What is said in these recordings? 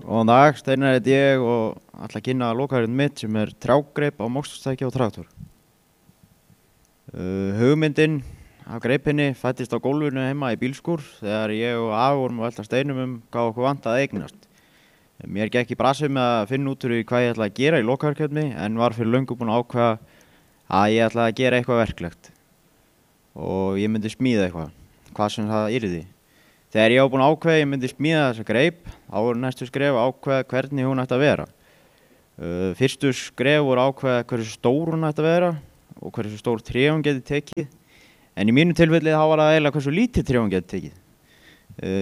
Góðan dag, Steinar heiti ég og ætla að kynna lokaðurinn mitt sem er trjágreip á moksturstæki og traktor. Hugmyndin af greipinni fættist á gólfinu heima í bílskúr þegar ég og afi vorum að velta steinum hvað okkur vantaði að eignast. Mér gekk í brasið með að finna út úr því hvað ég ætlaði að gera í lokaðurkeppni en var fyrir löngu búinn að ákveða að ég ætlaði að gera eitthvað verklegt og ég myndi smíða eitthvað, hvað sem það yrði. Þegar ég var búinn að ákveða ég myndi smíða þessa greip, þá voru næstu skref að ákveða hvernig hún ætti að vera. Fyrstu skref voru að ákveða hversu stór hún ætti að vera og hversu stór tré hún geti tekið. En í mínu tilfelli þá var það eiginlega hversu lítið tré hún geti tekið.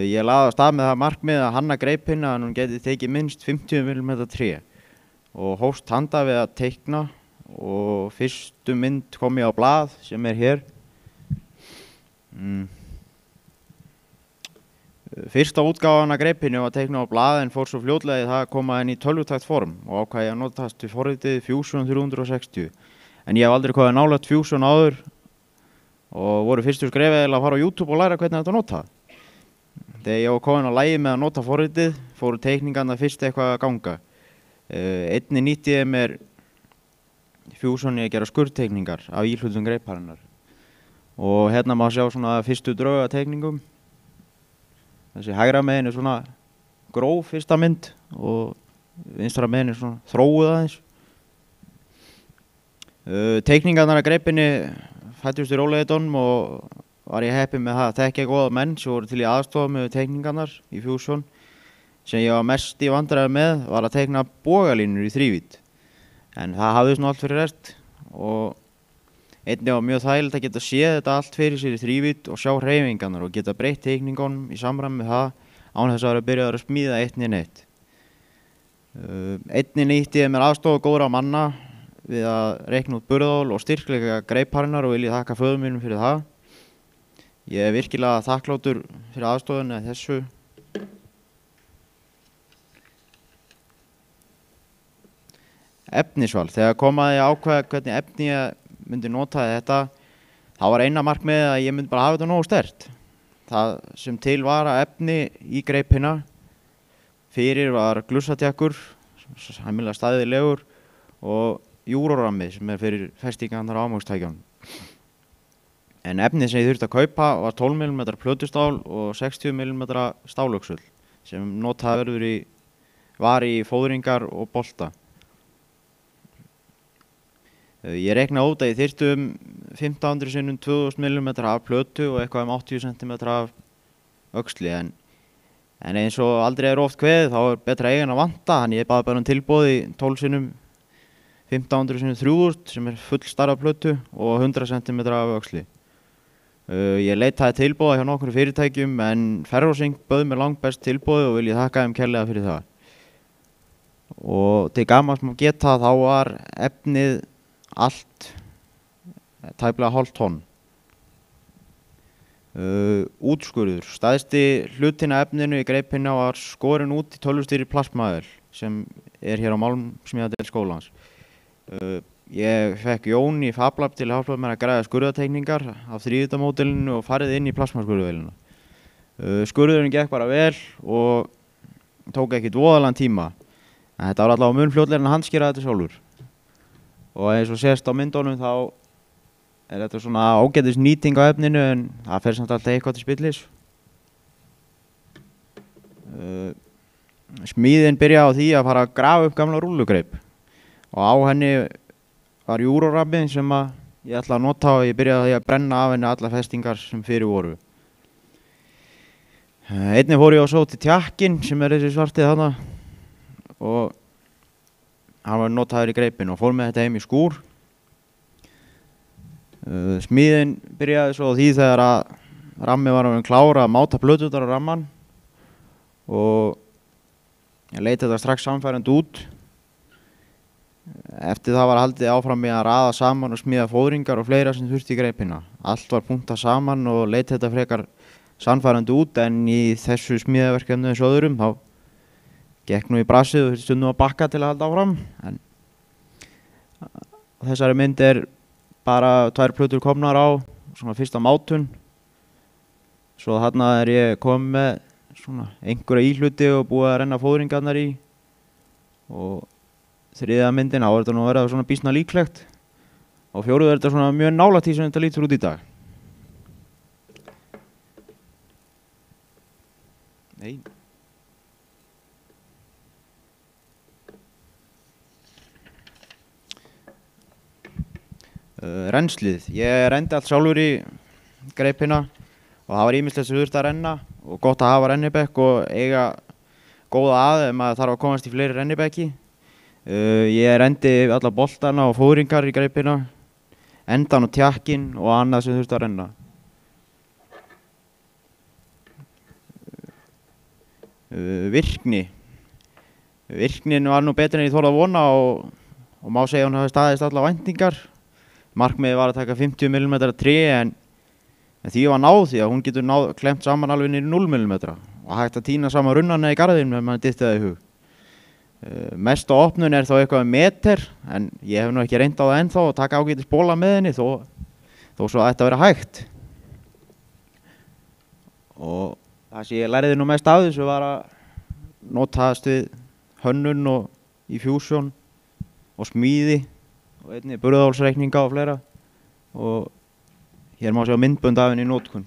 Ég lagði af stað með það markmið að hanna greipina að hún geti tekið minnst 50 mm tré og hófst handa við að teikna og fyrstu mynd kom ég á blað sem er hér. Fyrsta útgáfan af greipinu var teiknað á blað en fór svo fljótlega í það að koma henni í tölvutækt form og ákvað ég að notast við forritið Fusion 360. En ég hef aldrei komið nálægt Fusion áður og voru fyrstu skrefið að fara á YouTube og læra hvernig þetta nota. Þegar ég var komin á lagi með að nota forritið fóru teikningarna fyrst eitthvað að ganga. Einnig nýtti ég mér Fusion í að gera skurðteikningar af íhlutum greiparinnar. Og hérna má sjá svona fyrstu drauga teikningum. Þessi hægra megin er svona gróf fyrsta mynd og vinstra megin er svona þróuð aðeins. Teikningarnar af greipinni fættust í rólegheitunum og var ég heppinn með það að þekkja góða menn sem voru til í aðstoða með teikningarnar í Fusion. Sem ég var mest í vandræði með var að teikna bogalínur í þrívídd. En það hafði svona allt fyrir rest og einnig var mjög þægilegt að geta séð þetta allt fyrir sér í þrívídd og sjá hreyfingarnar og geta breytt teikningunum í samræmi með það án þess að vera byrjaður að smíða eitt né neitt. Einnig nýtti ég mér aðstoð góðra manna við að reikna út burðarþol og styrkleika greiparinnar og vil ég þakka föður mínum fyrir það. Ég er virkilega þakklátur fyrir aðstoðinu að þessu. Efnisval. Þegar kom að ég ákveða hvernig efni ég myndi nota þetta, þá var eina markmiðið að ég myndi bara hafa þetta nógu sterkt. Það sem til var að efni í greipina fyrir var glussatjakkur, hæmilega stæðilegur og júrórammi sem er fyrir festingarnar á ámókstækjunum. En efnið sem ég þurfti að kaupa var 12 mm plötustál og 60 mm stálöxull sem notað var í fóðringar og bolta. Ég reiknaði út að ég þyrfti 1500 sinnum 2000 mm af plötu og eitthvað 80 cm af öxli en eins og aldrei er oft kveðið þá er betra eigin að vanta þannig ég baði bara tilboð í 12 sinnum 1500 sinnum 3000 sem er full starra plötu og 100 cm af öxli. Ég leitaði tilboða hjá nokkru fyrirtækjum en Ferrosing bauð mér langbest tilboði og vil ég þakka þeim kærlega fyrir það. Og til gamans má geta þá var efnið allt tæplega hálft tonn. Útskurður. Stærsti hlutinn af efninu í greipinna var skorinn út í tölvustýrð plasmavél sem er hér á Málmsmíðadeild skólans. Ég fekk Jón í FabLab til að hjálpa mér að græða skurðateikningar af 3D módelinu og farið inn í plasmaskurðuvélina. Skurðurinn gekk bara vel og tók ekkert voðalangan tíma. En þetta var allavega mun fljótlegri en handskera þetta sjálfur. Og eins og sést á myndunum þá er þetta svona ágætis nýting á efninu en það fer samt alltaf eitthvað til spillis. Smíðin byrjaði á því að fara að grafa upp gamla rúllugreip og á henni var júrórammi sem ég ætla að nota og ég byrjaði á því að brenna af henni alla festingar sem fyrir voru. Einnig fór ég á svo til tjakkinn sem er þessi svartið þarna og hann var notaður í greipinu og fór með þetta heim í skúr. Smíðin byrjaði svo á því þegar að rammi var að klára að máta plöturnar á ramman og ég leiti þetta strax samfærandi út. Eftir það var haldið áfram með að raða saman og smíða fóðringar og fleira sem þurfti í greipina. Allt var punktað saman og leiti þetta frekar sannfærandi út en í þessu smíðaverkefni eins og öðrum þá gekk nú í brasið og stundum að bakka til að halda áfram. En þessari mynd er bara 2 plötur komnar á svona fyrsta mátun. Svo þarna er ég komið með svona einhverja íhluti og búið að renna fóðringarnar í. Og þriðja myndin, þá er þetta nú að vera svona býsna líklegt. Og fjóruð er þetta svona mjög nálægt því sem þetta lítur út í dag. Nei. Rennslið. Ég renndi allt sjálfur í greipina og það var ýmislegt sem þurfti að renna og gott að hafa rennibekk og eiga góða að ef maður þarf að komast í fleiri rennibekki. Ég renndi alla boltana og fóðringar í greipina, endan og tjakkin og annað sem þurfti að renna. Virkni. Virknin var nú betri en ég þorði að vona og má segja hún hafi staðist alla væntingar. Markmiðið var að taka 50 mm tré en því var náð því að hún getur klemt saman alveg niður 0 mm og hægt að tína saman runnana í garðinum ef maður dytti það í hug. Mest á opnun er þá eitthvað meter en ég hef nú ekki reynt á það ennþá og taka ágætis bóla með henni þó svo að þetta vera hægt. Og það sem ég lærði nú mest af þessu var að notast við hönnun og í Fusion og smíði og einnig burðarhólsreikninga og fleira og hér má sjá myndbönd af henni í notkun.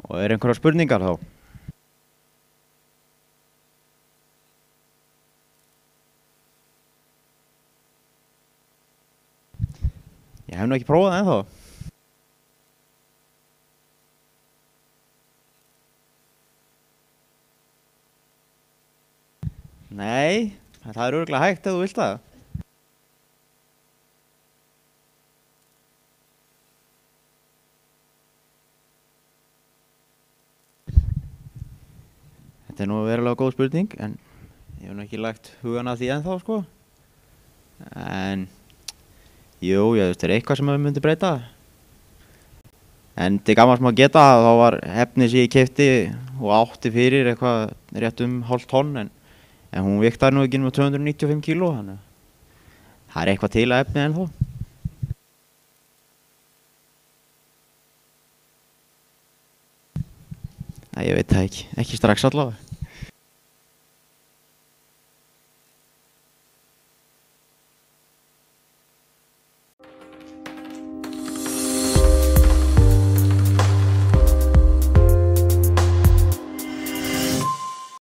Og er einhverjar spurningar þá? Ég hef nú ekki prófað það ennþá. Nei, það er örugglega hægt ef þú vilt það. Þetta er nú verulega góð spurning, en ég hef nú ekki lagt hugan að því ennþá, sko. En, jú, þetta er eitthvað sem við myndum breyta. En til gamans má geta að þá var efni sem ég keypti og átti fyrir eitthvað rétt hálft tonn, en hún viktar nú ekki um 295 kíló, þannig að það er eitthvað til að efni ennþá. Nei, ég veit það ekki strax allavega.